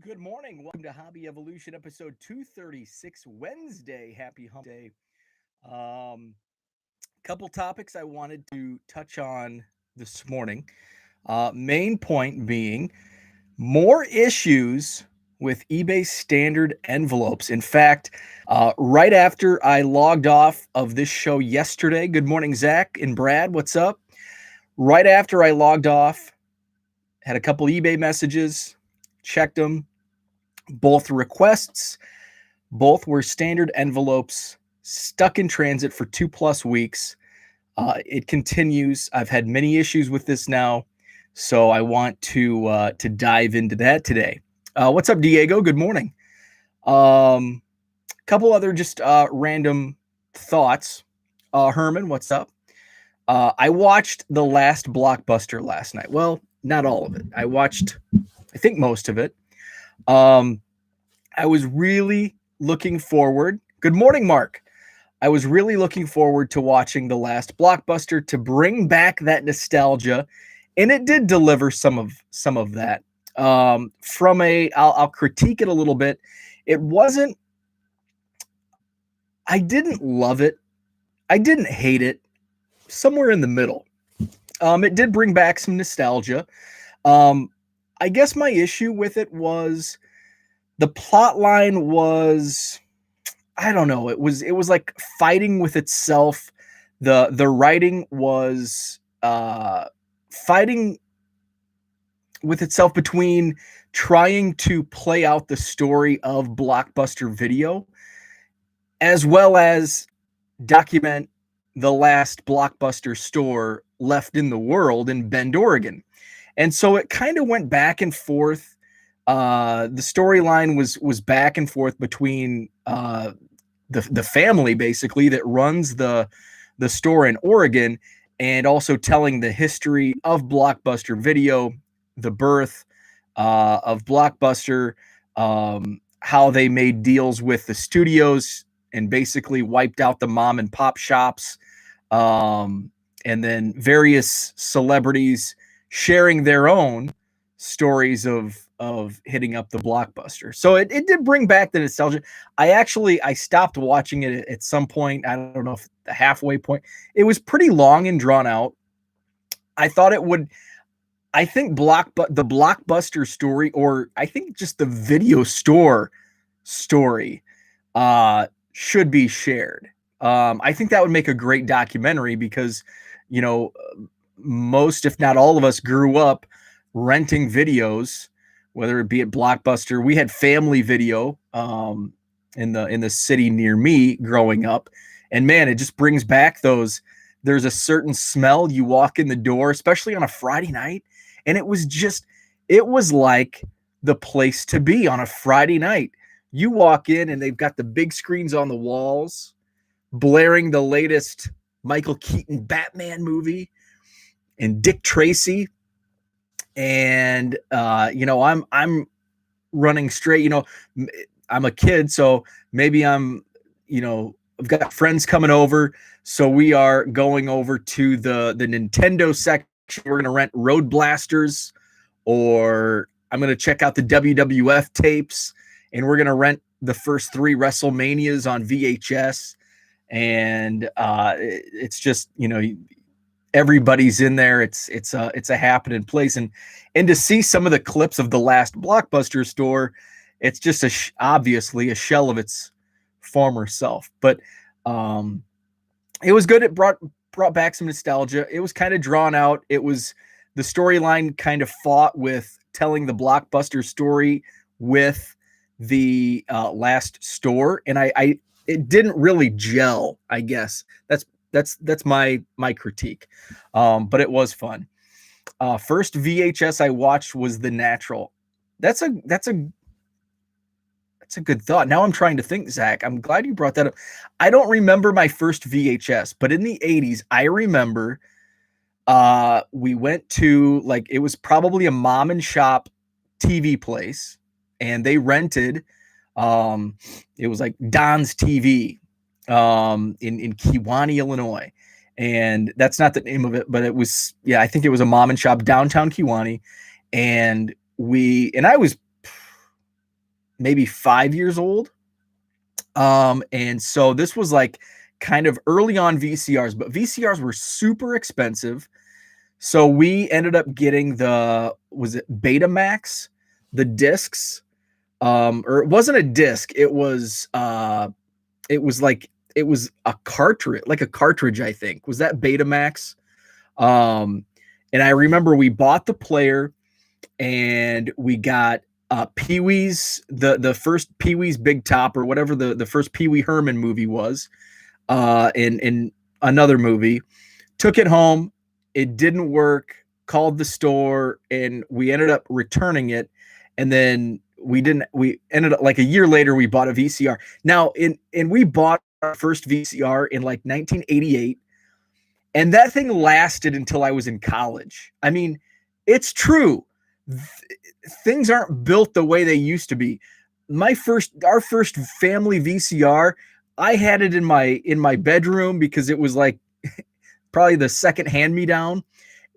Good morning. Welcome to Hobby Evolution episode 236, Wednesday. Happy Hump Day. Um, Couple topics I wanted to touch on this morning. Main point being more issues with eBay standard envelopes. In fact, right after I logged off of this show yesterday, good morning, Zach and Brad. What's up? Right after I logged off, had a couple eBay messages, checked them, both requests, both were standard envelopes stuck in transit for 2+ weeks. It continues. I've had many issues with this now, so I want to dive into that today. What's up, Diego? Good morning. Couple other just random thoughts. Herman, what's up? I watched the last Blockbuster last night. Well, not all of it. I watched, I think, most of it. Um, I was really looking forward. Good morning, Mark. I was really looking forward to watching the last Blockbuster to bring back that nostalgia, and it did deliver some of that. I'll critique it a little bit. It wasn't. I didn't love it. I didn't hate it. Somewhere in the middle. It did bring back some nostalgia. Um, I guess my issue with it was the plot line was, I don't know, it was like fighting with itself. The writing was fighting with itself between trying to play out the story of Blockbuster Video as well as document the last Blockbuster store left in the world in Bend, Oregon. And so it kind of went back and forth. The storyline was back and forth between the family basically that runs the store in Oregon, and also telling the history of Blockbuster Video, the birth of Blockbuster, how they made deals with the studios and basically wiped out the mom and pop shops, and then various celebrities sharing their own stories of hitting up the Blockbuster. So it did bring back the nostalgia. I stopped watching it at some point. I don't know if the halfway point. It was pretty long and drawn out. I thought it would. I think the Blockbuster story, or I think just the video store story, should be shared. I think that would make a great documentary because, you know, most, if not all of us, grew up renting videos, whether it be at Blockbuster. We had Family Video in the city near me growing up, and man, it just brings back those. There's a certain smell. You walk in the door, especially on a Friday night, and it was like the place to be on a Friday night. You walk in, and they've got the big screens on the walls, blaring the latest Michael Keaton Batman movie and Dick Tracy. And I'm running straight. I'm a kid, so maybe I've got friends coming over, so we are going over to the Nintendo section. We're gonna rent Road Blasters, or I'm gonna check out the WWF tapes, and we're gonna rent the first 3 WrestleManias on VHS. And it's just, everybody's in there. It's a happening place, and to see some of the clips of the last Blockbuster store, it's just obviously a shell of its former self. But it was good. It brought back some nostalgia. It was kind of drawn out. It was the storyline kind of fought with telling the Blockbuster story with the last store, and I it didn't really gel. I guess that's my critique. But it was fun. First VHS I watched was The Natural. That's a good thought. Now I'm trying to think, Zach. I'm glad you brought that up. I don't remember my first VHS, but in the 80s, I remember we went to, like, it was probably a mom and shop TV place, and they rented it was like Don's TV in Kewanee, Illinois. And that's not the name of it, but it was, yeah, I think it was a mom and shop downtown Kewanee. And I was maybe 5 years old. And so this was like kind of early on VCRs, but VCRs were super expensive. So we ended up getting was it Betamax, the discs, or it wasn't a disc. It was a cartridge, like a cartridge, I think. Was that Betamax? Um, and I remember we bought the player and we got Pee-wee's, the first Pee-wee's Big Top, or whatever the first Pee-wee Herman movie was, in another movie. Took it home. It didn't work. Called the store, and we ended up returning it. And then we ended up, like, a year later, we bought a VCR. Now, we bought our first VCR in like 1988, and that thing lasted until I was in college. I mean, it's true. Things aren't built the way they used to be. Our first family VCR, I had it in my bedroom because it was like probably the second hand me down,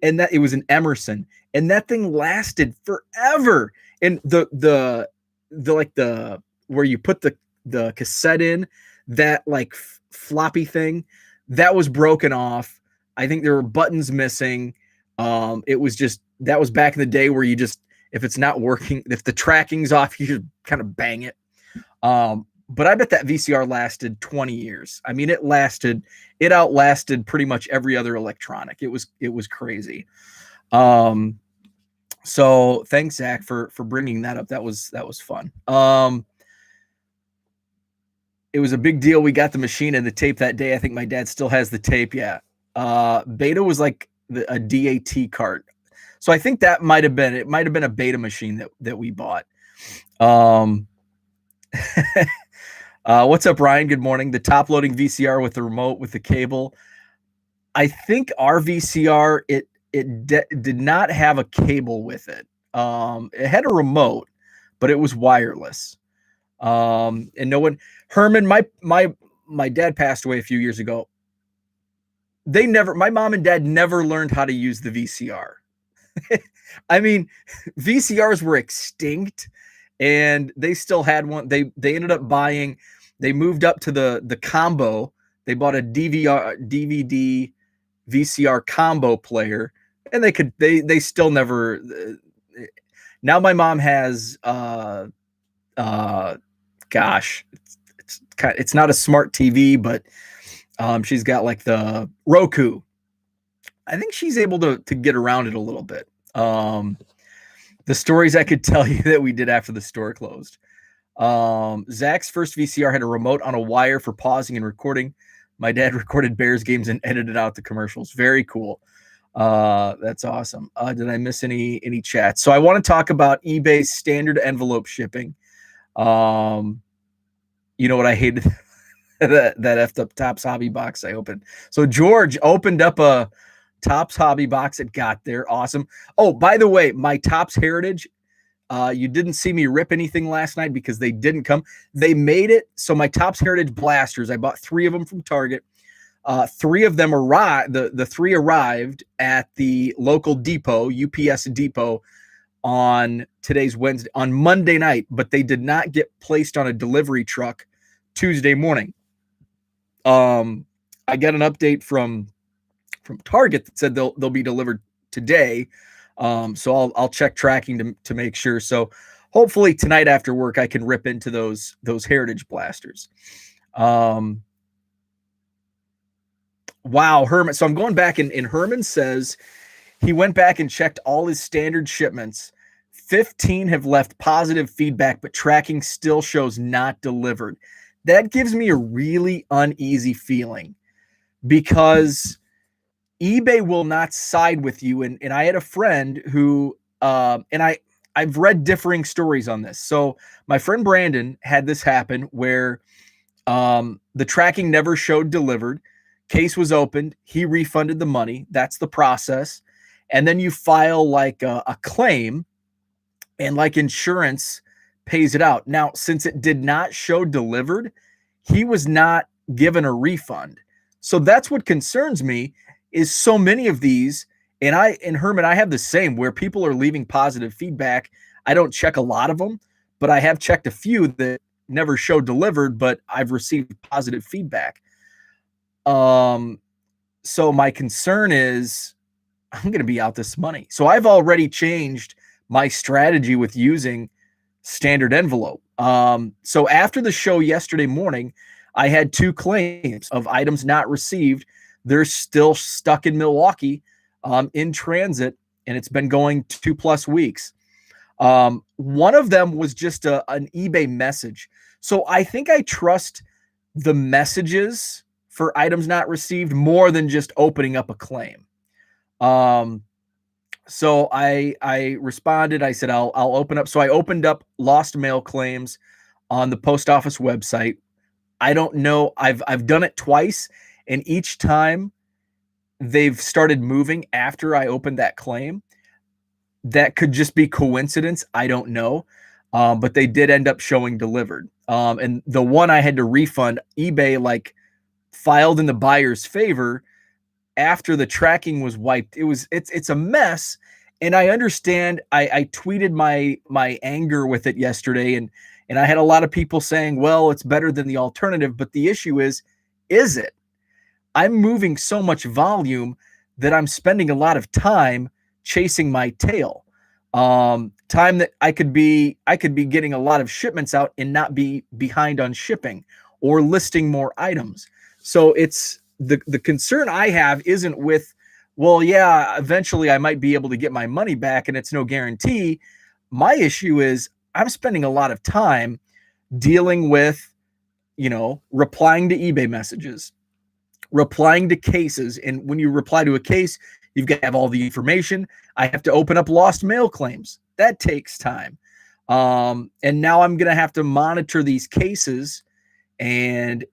and that it was an Emerson, and that thing lasted forever. And the like the where you put the cassette in, that like floppy thing, that was broken off. I think there were buttons missing. It was just, that was back in the day where you just, if it's not working, if the tracking's off, you just kind of bang it. But I bet that VCR lasted 20 years. I mean, it outlasted pretty much every other electronic. It was crazy. So thanks, Zach, for bringing that up. That was fun. It was a big deal. We got the machine and the tape that day. I think my dad still has the tape. Yeah. Beta was like a DAT cart. So I think that might have been a Beta machine that we bought. What's up, Ryan? Good morning. The top loading VCR with the remote with the cable. I think our VCR, it did not have a cable with it. It had a remote, but it was wireless. And no one, Herman, my dad passed away a few years ago. My mom and dad never learned how to use the VCR. I mean, VCRs were extinct, and they still had one. They ended up buying, they moved up to the combo. They bought a DVD VCR combo player, and they still never. Now my mom has gosh, it's not a smart TV, but she's got like the Roku. I think she's able to get around it a little bit. The stories I could tell you that we did after the store closed. Zach's first VCR had a remote on a wire for pausing and recording. My dad recorded Bears games and edited out the commercials. Very cool. That's awesome. Did I miss any chats? So I want to talk about eBay's standard envelope shipping. You know what I hated? that effed up Topps Hobby box I opened. So George opened up a Topps Hobby box. It got there. Awesome. Oh, by the way, my Topps Heritage, you didn't see me rip anything last night because they didn't come. They made it. So my Topps Heritage blasters, I bought 3 of them from Target. 3 of them arrived. The 3 arrived at the local depot, UPS depot, on Monday night, but they did not get placed on a delivery truck Tuesday morning. I got an update from Target that said they'll be delivered today. So I'll check tracking to make sure. So hopefully tonight after work I can rip into those Heritage blasters. Wow, Herman. So I'm going back, and Herman says he went back and checked all his standard shipments. 15 have left positive feedback, but tracking still shows not delivered. That gives me a really uneasy feeling, because eBay will not side with you. And I had a friend who, and I've read differing stories on this. So my friend Brandon had this happen where the tracking never showed delivered. Case was opened. He refunded the money. That's the process. And then you file like a claim, and like insurance pays it out. Now, since it did not show delivered, he was not given a refund. So that's what concerns me, is so many of these, and Herman, I have the same, where people are leaving positive feedback. I don't check a lot of them, but I have checked a few that never show delivered, but I've received positive feedback. So my concern is I'm going to be out this money. So I've already changed my strategy with using standard envelope. So after the show yesterday morning, I had 2 claims of items not received. They're still stuck in Milwaukee, in transit, and it's been going 2+ weeks. One of them was just an eBay message. So I think I trust the messages for items not received more than just opening up a claim. So I responded. I said I'll open up. So I opened up lost mail claims on the post office website. I don't know. I've done it twice, and each time they've started moving after I opened that claim. That could just be coincidence. I don't know. But they did end up showing delivered. And the one I had to refund, eBay like filed in the buyer's favor after the tracking was wiped. It's a mess. And I understand. I tweeted my anger with it yesterday, and I had a lot of people saying, well, it's better than the alternative. But the issue is it? I'm moving so much volume that I'm spending a lot of time chasing my tail. Time that I could be getting a lot of shipments out and not be behind on shipping or listing more items. So it's the concern I have isn't with, well, yeah, eventually I might be able to get my money back and it's no guarantee. My issue is I'm spending a lot of time dealing with, replying to eBay messages, replying to cases. And when you reply to a case, you've got to have all the information. I have to open up lost mail claims. That takes time. And now I'm going to have to monitor these cases. And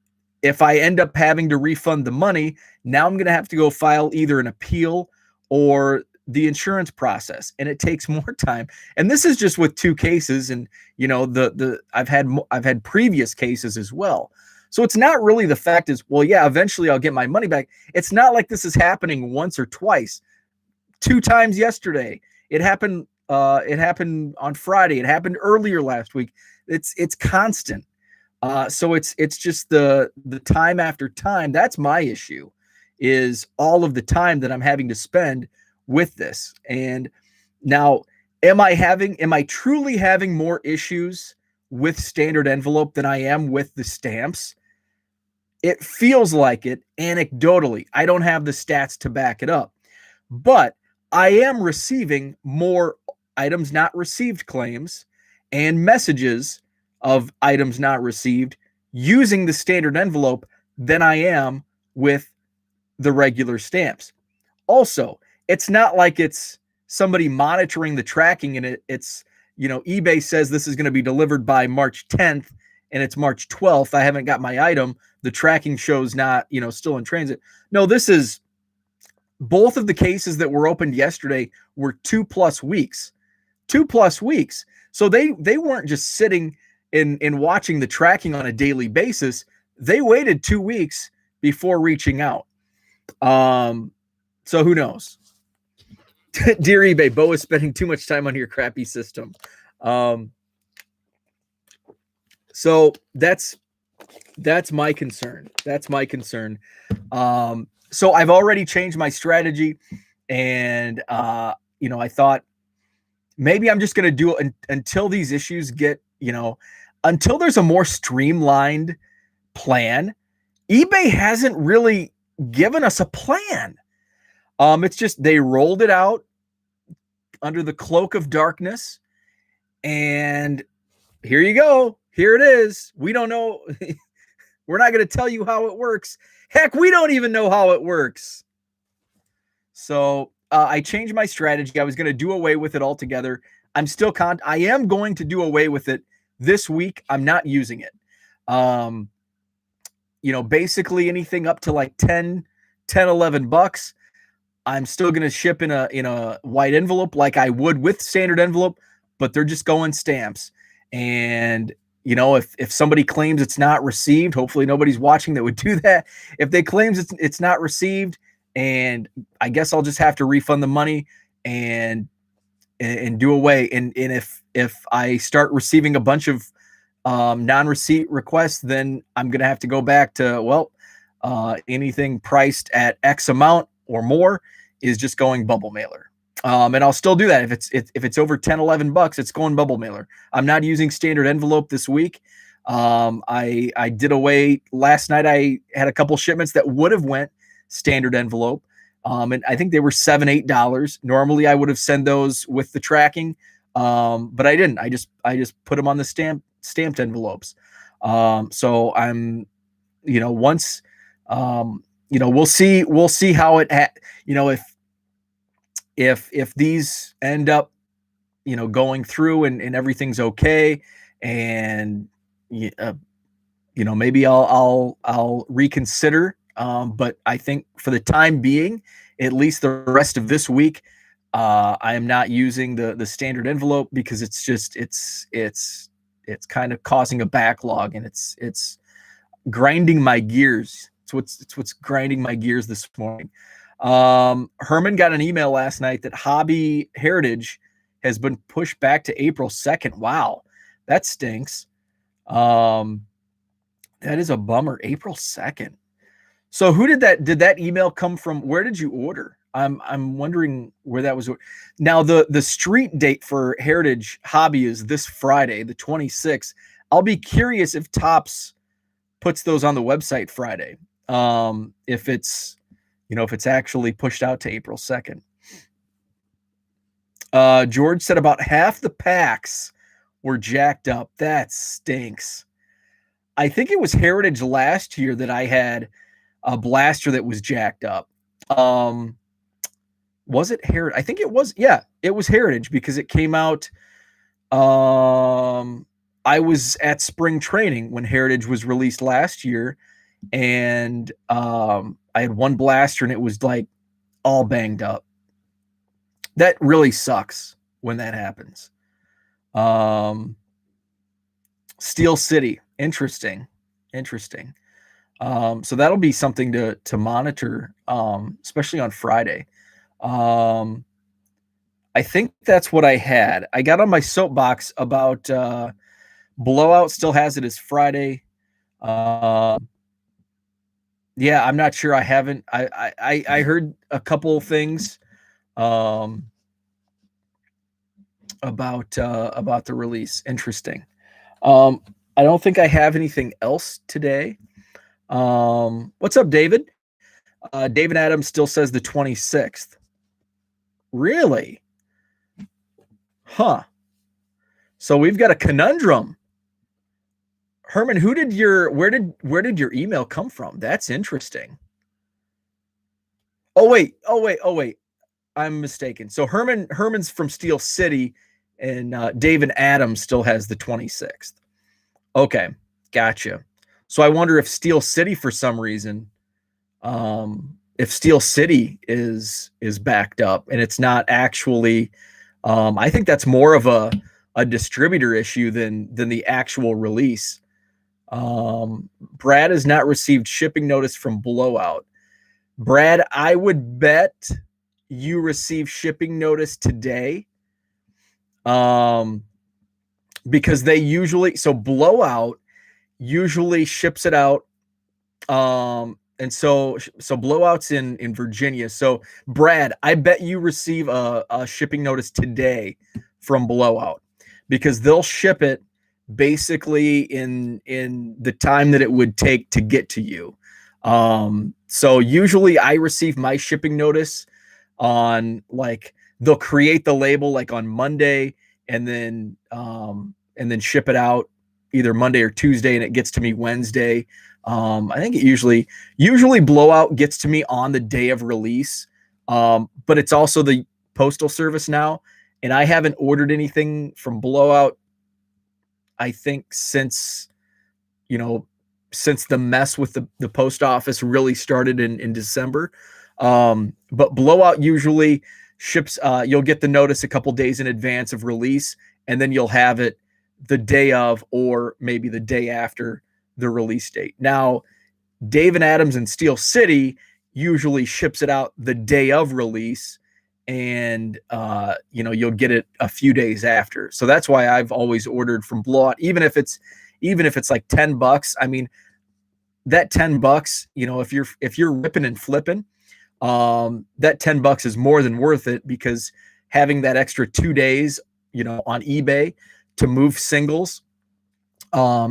if I end up having to refund the money, now I'm going to have to go file either an appeal or the insurance process, and it takes more time. And this is just with 2 cases, and I've had previous cases as well. So it's not really the fact is, well, yeah, eventually I'll get my money back. It's not like this is happening once or twice. 2 times yesterday. It happened on Friday. It happened earlier last week. It's constant. So it's just the time after time. That's my issue, is all of the time that I'm having to spend with this. And now, am I truly having more issues with standard envelope than I am with the stamps? It feels like it anecdotally. I don't have the stats to back it up, but I am receiving more items not received claims and messages of items not received using the standard envelope than I am with the regular stamps. Also, it's not like it's somebody monitoring the tracking, and it's eBay says this is going to be delivered by March 10th and it's March 12th. I haven't got my item. The tracking shows not, still in transit. No, this is both of the cases that were opened yesterday were 2+ weeks. 2+ weeks. So they weren't just sitting in watching the tracking on a daily basis. They waited 2 weeks before reaching out. So who knows? Dear eBay, Bo is spending too much time on your crappy system. So that's my concern. That's my concern. So I've already changed my strategy, and I thought maybe I'm just going to do it until these issues get, until there's a more streamlined plan. eBay hasn't really given us a plan. It's just they rolled it out under the cloak of darkness, and here you go. Here it is. We don't know. We're not going to tell you how it works. Heck, we don't even know how it works. So I changed my strategy. I was going to do away with it altogether. I'm still I am going to do away with it this week. I'm not using it. Basically anything up to like 10, 11 bucks. I'm still going to ship in a white envelope like I would with standard envelope, but they're just going stamps. And if somebody claims it's not received, hopefully nobody's watching that would do that. If they claims it's not received, and I guess I'll just have to refund the money, and and do away. And if I start receiving a bunch of non-receipt requests, then I'm going to have to go back to, well, anything priced at X amount or more is just going bubble mailer. And I'll still do that. If it's over 10, $11, it's going bubble mailer. I'm not using standard envelope this week. I did away last night. I had a couple shipments that would have went standard envelope. And I think they were $7, $8. Normally I would have sent those with the tracking. But I didn't. I just put them on the stamped envelopes. So I'm, once, we'll see how it, if these end up, going through and everything's okay, and maybe I'll reconsider. But I think for the time being, at least the rest of this week, I am not using the standard envelope because it's kind of causing a backlog, and it's grinding my gears. It's what's grinding my gears this morning. Herman got an email last night that Hobby Heritage has been pushed back to April 2nd. Wow, that stinks. That is a bummer. April 2nd. So who did that email come from? Where did you order? I'm wondering where that was. Now the street date for Heritage Hobby is this Friday, the 26th. I'll be curious if Topps puts those on the website Friday. If it's actually pushed out to April 2nd. George said about half the packs were jacked up. That stinks. I think it was Heritage last year that I had a blaster that was jacked up. Was it Heritage? I think it was. Yeah, it was Heritage because it came out. I was at spring training when Heritage was released last year, and I had one blaster and it was like all banged up. That really sucks when that happens. Steel City, interesting. So that'll be something to monitor, especially on Friday. I think that's what I had. I got on my soapbox about Blowout still has it as Friday. Yeah, I'm not sure. I haven't. I heard a couple of things about the release. Interesting. I don't think I have anything else today. What's up, David? David Adams still says the 26th. Really? Huh. So we've got a conundrum. Herman, where did your email come from? That's interesting. Oh wait. I'm mistaken. So Herman's from Steel City, and David Adams still has the 26th. Okay, gotcha. So I wonder if Steel City, for some reason, if Steel City is backed up and it's not actually, I think that's more of a distributor issue than the actual release. Brad has not received shipping notice from Blowout. Brad, I would bet you receive shipping notice today. Because they usually, so Blowout usually ships it out. And so Blowout's in Virginia. So Brad, I bet you receive a shipping notice today from Blowout, because they'll ship it basically in the time that it would take to get to you. So usually I receive my shipping notice on, like, they'll create the label like on Monday, and then ship it out either Monday or Tuesday, and it gets to me Wednesday. I think it usually Blowout gets to me on the day of release. But it's also the postal service now, and I haven't ordered anything from Blowout, I think, since the mess with the post office really started in December. But Blowout usually ships, you'll get the notice a couple days in advance of release, and then you'll have it the day of, or maybe the day after the release date. Now, David Adams in Steel City usually ships it out the day of release, and you'll get it a few days after. So that's why I've always ordered from Blowout, even if it's like $10. I mean, that $10, if you're ripping and flipping, that $10 is more than worth it, because having that extra 2 days, on eBay to move singles,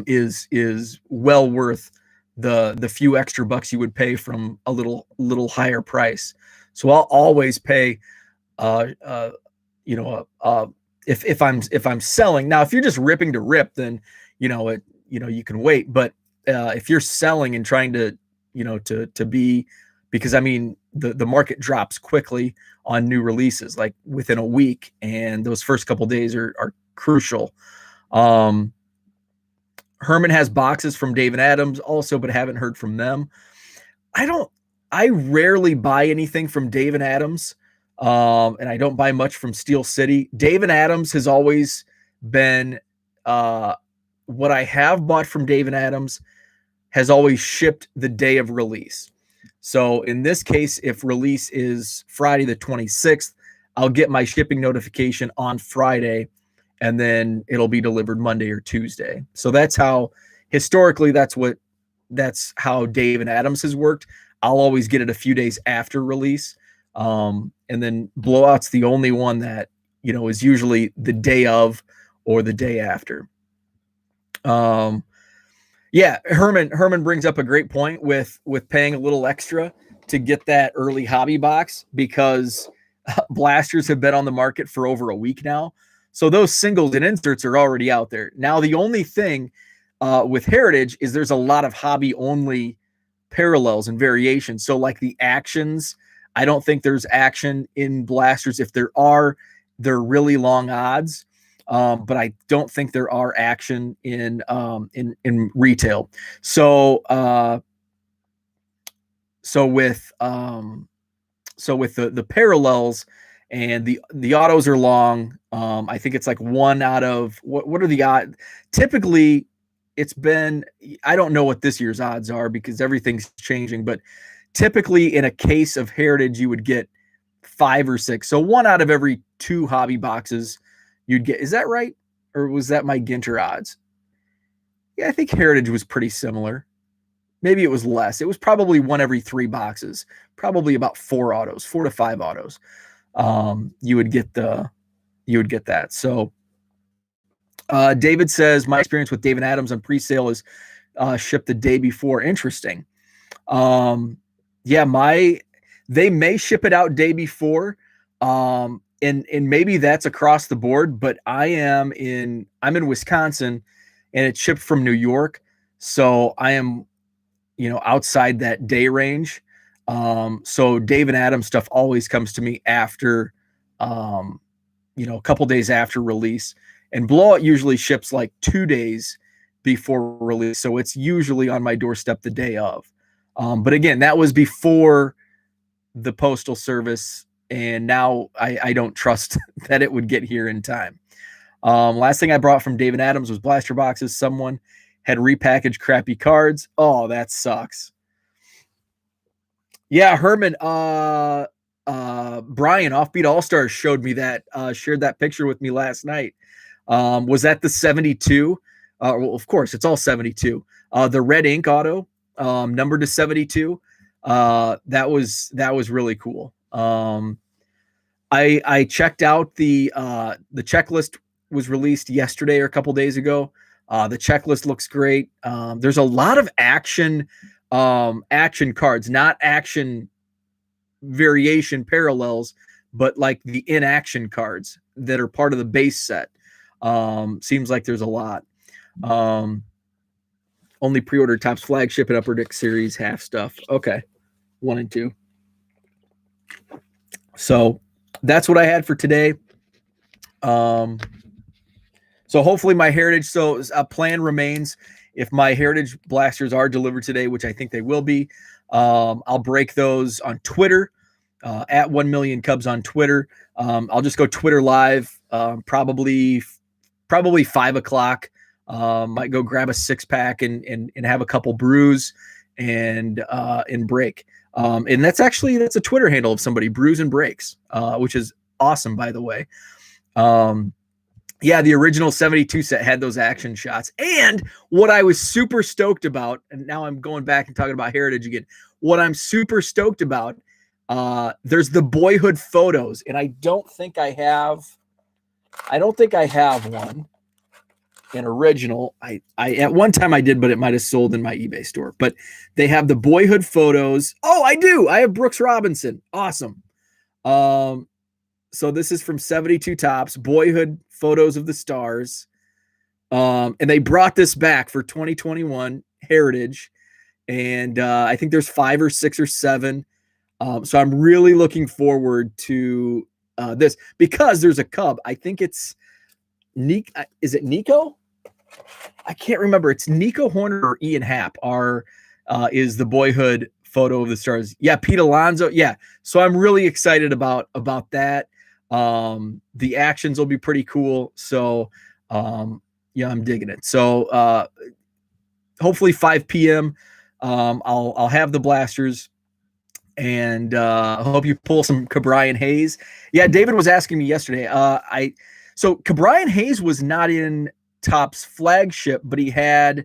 is well worth the few extra bucks you would pay from a little higher price. So I'll always pay, if I'm selling. Now, if you're just ripping to rip, then you can wait. But if you're selling and trying to to be, because I mean the market drops quickly on new releases, like within a week, and those first couple days are crucial. Herman has boxes from Dave and Adams also, but haven't heard from them. I rarely buy anything from Dave and Adams, and I don't buy much from Steel City. Dave and Adams has always been, what I have bought from Dave and Adams has always shipped the day of release. So in this case, if release is Friday the 26th, I'll get my shipping notification on Friday, and then it'll be delivered Monday or Tuesday. So that's how, historically, that's how Dave and Adams has worked. I'll always get it a few days after release. And then Blowout's the only one that, is usually the day of or the day after. Yeah, Herman brings up a great point with paying a little extra to get that early hobby box, because blasters have been on the market for over a week now. So those singles and inserts are already out there. Now, the only thing with Heritage is there's a lot of hobby only parallels and variations. So like the actions, I don't think there's action in blasters. If there are, they're really long odds. But I don't think there are action in retail. So with the parallels and the autos are long. I think it's like one out of what are the odds? Typically, it's been, I don't know what this year's odds are because everything's changing, but typically in a case of Heritage, you would get 5 or 6. So one out of every 2 hobby boxes you'd get. Is that right? Or was that my Ginter odds? Yeah, I think Heritage was pretty similar. Maybe it was less. It was probably 1 every 3 boxes, probably about 4 autos, 4 to 5 autos. You would get that. So David says, my experience with Dave and Adams on pre-sale is shipped the day before. Interesting. Yeah, they may ship it out day before. And maybe that's across the board, but I'm in Wisconsin and it's shipped from New York. So I am, outside that day range. So Dave and Adams stuff always comes to me after, a couple days after release, and Blowout usually ships like 2 days before release. So it's usually on my doorstep the day of. But again, that was before the Postal Service, and now I don't trust that it would get here in time. Last thing I brought from Dave and Adams was blaster boxes. Someone had repackaged crappy cards. Oh, that sucks. Yeah, Herman, Brian, Offbeat All-Stars showed me that, shared that picture with me last night. Was that the 72? Well, of course, it's all 72. The red ink auto, numbered to 72. That was really cool. I checked out the checklist was released yesterday or a couple days ago. The checklist looks great. There's a lot of action cards, not action variation parallels, but like the inaction cards that are part of the base set. Seems like there's a lot. Only pre-order Topps flagship and Upper Deck series half stuff. Okay. 1 and 2. So that's what I had for today. So hopefully my Heritage, a plan remains. If my Heritage blasters are delivered today, which I think they will be, I'll break those on Twitter, at 1 million Cubs on Twitter. I'll just go Twitter live, probably 5 o'clock. Might go grab a 6-pack and have a couple brews and break. And that's a Twitter handle of somebody, Brews and Breaks, which is awesome, by the way. Yeah, the original 72 set had those action shots. And what I was super stoked about, and now I'm going back and talking about Heritage again. What I'm super stoked about, there's the Boyhood photos, and I don't think I have one. An original. I at one time I did, but it might have sold in my eBay store. But they have the Boyhood photos. Oh, I do. I have Brooks Robinson. Awesome. So this is from 72 Tops, Boyhood photos of the stars. And they brought this back for 2021 Heritage. And I think there's 5 or 6 or 7. So I'm really looking forward to this because there's a Cub. I think it's is it Nico? I can't remember. It's Nico Horner or Ian Happ is the Boyhood photo of the stars. Yeah, Pete Alonso. Yeah. So I'm really excited about that. The actions will be pretty cool. So yeah, I'm digging it. So hopefully 5 p.m. I'll have the blasters. And I hope you pull some Cabrian Hayes. Yeah, David was asking me yesterday. So Cabrian Hayes was not in Topps flagship, but he had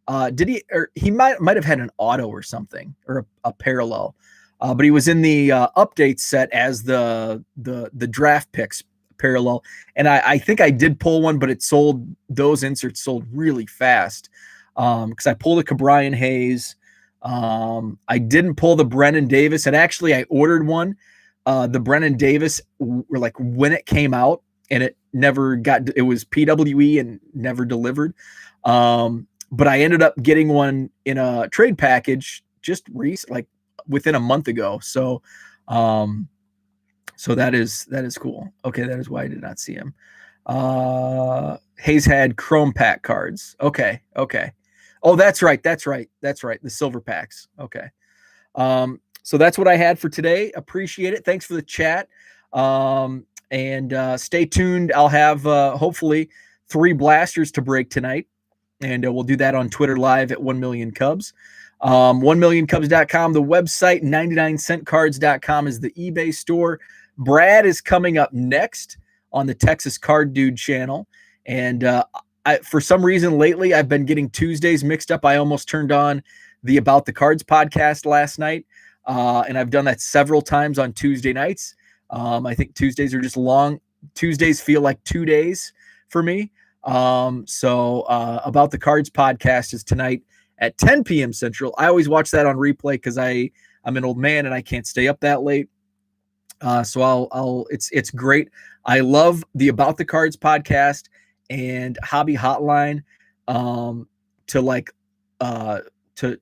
he might have had an auto or something, or a parallel. But he was in the update set as the draft picks parallel. And I think I did pull one, but those inserts sold really fast. Because I pulled a Cabrian Hayes. I didn't pull the Brennan Davis, and actually I ordered one. The Brennan Davis like when it came out, and it was PWE and never delivered. But I ended up getting one in a trade package just like within a month ago. So so that is cool. Okay, that is why I did not see him. Hayes had chrome pack cards. Okay. Oh, that's right. The silver packs. Okay. So that's what I had for today. Appreciate it. Thanks for the chat. And stay tuned. I'll have hopefully 3 blasters to break tonight. And we'll do that on Twitter Live at 1 Million Cubs. 1millioncubs.com, the website, 99centcards.com is the eBay store. Brad is coming up next on the Texas Card Dude channel. And for some reason lately, I've been getting Tuesdays mixed up. I almost turned on the About the Cards podcast last night. And I've done that several times on Tuesday nights. I think Tuesdays are just long. Tuesdays feel like 2 days for me. So About the Cards podcast is tonight at 10 p.m. Central. I always watch that on replay because I'm an old man and I can't stay up that late. So it's great. I love the About the Cards podcast and Hobby Hotline to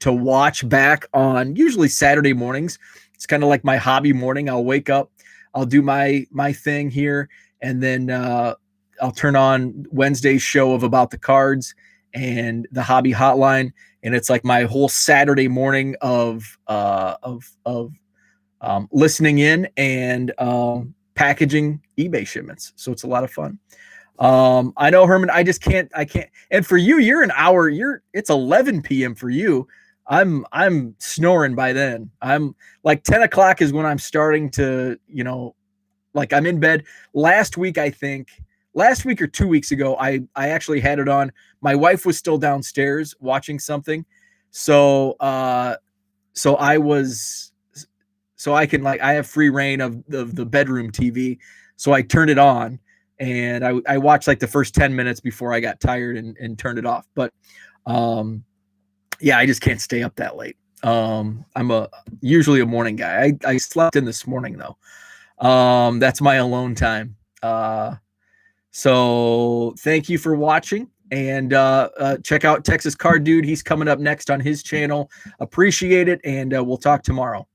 watch back on usually Saturday mornings. It's kind of like my hobby morning. I'll wake up, I'll do my thing here, and then I'll turn on Wednesday's show of About the Cards and the Hobby Hotline, and it's like my whole Saturday morning of listening in and packaging eBay shipments. So it's a lot of fun. I know, Herman, I can't. And for you, you're an hour, it's 11 p.m. for you. I'm snoring by then. I'm like 10 o'clock is when I'm starting to, like I'm in bed. Last week or 2 weeks ago, I actually had it on. My wife was still downstairs watching something. So I have free reign of the bedroom TV. So I turned it on and I watched like the first 10 minutes before I got tired and turned it off. But yeah, I just can't stay up that late. I'm usually a morning guy. I slept in this morning though. That's my alone time. So thank you for watching, and check out Texas Card Dude. He's coming up next on his channel. Appreciate it. And we'll talk tomorrow.